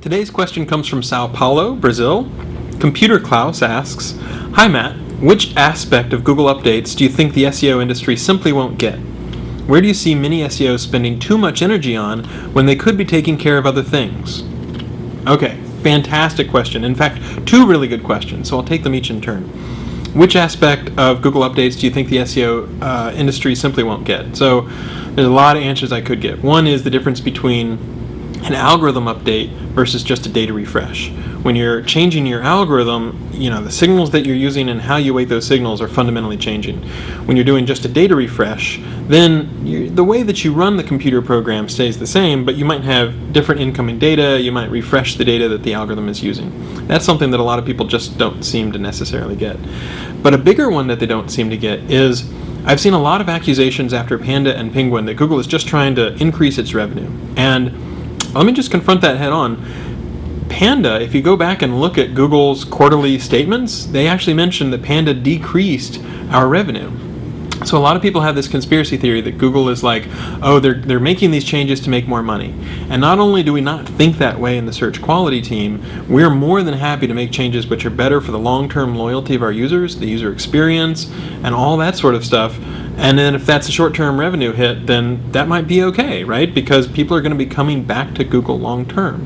Today's question comes from Sao Paulo, Brazil. Computer Klaus asks, "Hi Matt, which aspect of Google updates do you think the SEO industry simply won't get? Where do you see many SEOs spending too much energy on when they could be taking care of other things?" Okay, fantastic question. In fact, two really good questions, so I'll take them each in turn. Which aspect of Google updates do you think the SEO industry simply won't get? So there's a lot of answers I could give. One is the difference between an algorithm update versus just a data refresh. When you're changing your algorithm, the signals that you're using and how you weight those signals are fundamentally changing. When you're doing just a data refresh, then the way that you run the computer program stays the same, but you might have different incoming data, you might refresh the data that the algorithm is using. That's something that a lot of people just don't seem to necessarily get. But a bigger one that they don't seem to get is, I've seen a lot of accusations after Panda and Penguin that Google is just trying to increase its revenue. And let me just confront that head on. Panda, if you go back and look at Google's quarterly statements, they actually mentioned that Panda decreased our revenue. So a lot of people have this conspiracy theory that Google is like, oh, they're making these changes to make more money. And not only do we not think that way in the search quality team, we're more than happy to make changes which are better for the long-term loyalty of our users, the user experience, and all that sort of stuff. And then if that's a short-term revenue hit, then that might be okay, right? Because people are going to be coming back to Google long-term.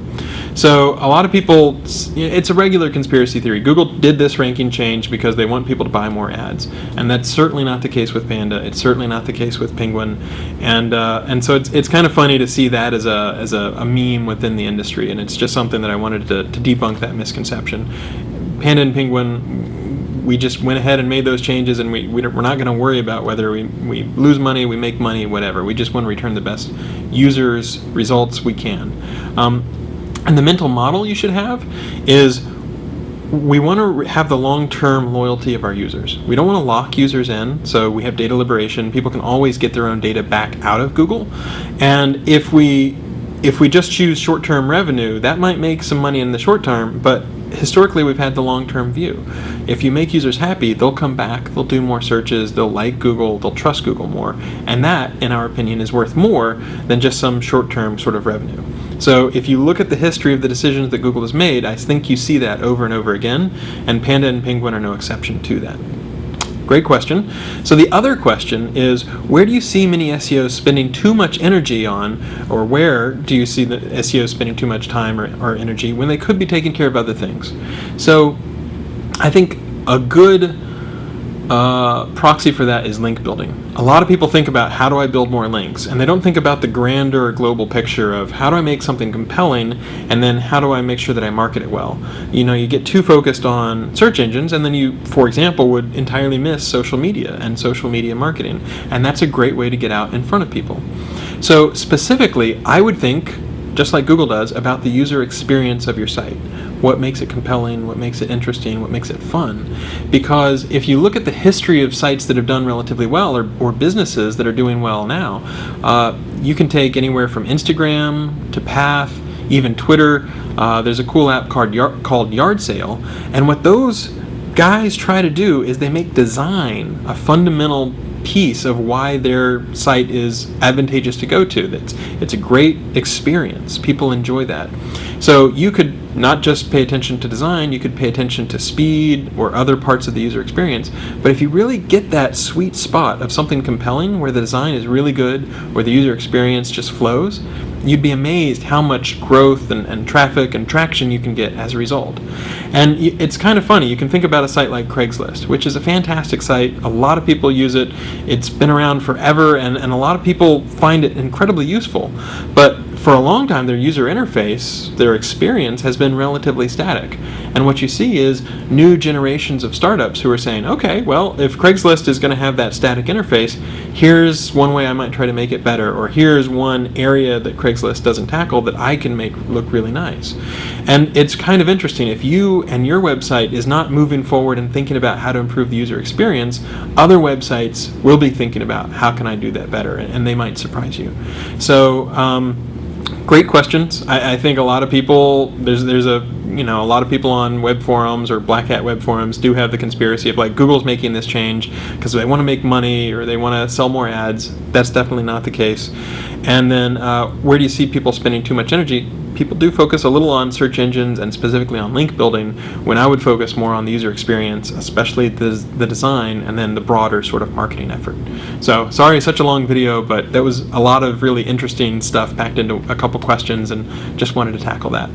So a lot of people, it's a regular conspiracy theory. Google did this ranking change because they want people to buy more ads. And that's certainly not the case with Panda. It's certainly not the case with Penguin. And so it's kind of funny to see that as a meme within the industry. And it's just something that I wanted to debunk that misconception. Panda and Penguin, we just went ahead and made those changes, and we're not going to worry about whether we lose money, we make money, whatever. We just want to return the best users results we can. And the mental model you should have is we want to have the long-term loyalty of our users. We don't want to lock users in, so we have data liberation. People can always get their own data back out of Google. And if we just choose short-term revenue, that might make some money in the short term, but historically we've had the long-term view. If you make users happy, they'll come back, they'll do more searches, they'll like Google, they'll trust Google more, and that, in our opinion, is worth more than just some short-term sort of revenue. So if you look at the history of the decisions that Google has made, I think you see that over and over again, and Panda and Penguin are no exception to that. Great question. So the other question is, where do you see many SEOs spending too much energy on, or where do you see the SEOs spending too much time or energy when they could be taking care of other things? So I think a good proxy for that is link building. A lot of people think about, how do I build more links? And they don't think about the grander global picture of, how do I make something compelling, and then how do I make sure that I market it well? You get too focused on search engines, and then you, for example, would entirely miss social media and social media marketing. And that's a great way to get out in front of people. So specifically, I would think, just like Google does, about the user experience of your site. What makes it compelling, what makes it interesting, what makes it fun. Because if you look at the history of sites that have done relatively well, or businesses that are doing well now, you can take anywhere from Instagram to Path, even Twitter. There's a cool app called Yard Sale, and what those guys try to do is they make design a fundamental piece of why their site is advantageous to go to. It's a great experience. People enjoy that. So you could not just pay attention to design, you could pay attention to speed or other parts of the user experience. But if you really get that sweet spot of something compelling where the design is really good, where the user experience just flows, you'd be amazed how much growth and traffic and traction you can get as a result. And it's kind of funny. You can think about a site like Craigslist, which is a fantastic site. A lot of people use it. It's been around forever, and a lot of people find it incredibly useful. But for a long time, their user interface, their experience, has been relatively static. And what you see is new generations of startups who are saying, okay, well, if Craigslist is going to have that static interface, here's one way I might try to make it better, or here's one area that Craigslist doesn't tackle that I can make look really nice. And it's kind of interesting. If you and your website is not moving forward and thinking about how to improve the user experience, other websites will be thinking about, how can I do that better? And they might surprise you. So, great questions. I think a lot of people, there's a lot of people on web forums or black hat web forums do have the conspiracy of, like, Google's making this change because they want to make money or they want to sell more ads. That's definitely not the case. And then where do you see people spending too much energy? people do focus a little on search engines and specifically on link building, when I would focus more on the user experience, especially the design, and then the broader sort of marketing effort. So sorry, such a long video, but there was a lot of really interesting stuff packed into a couple questions, and just wanted to tackle that.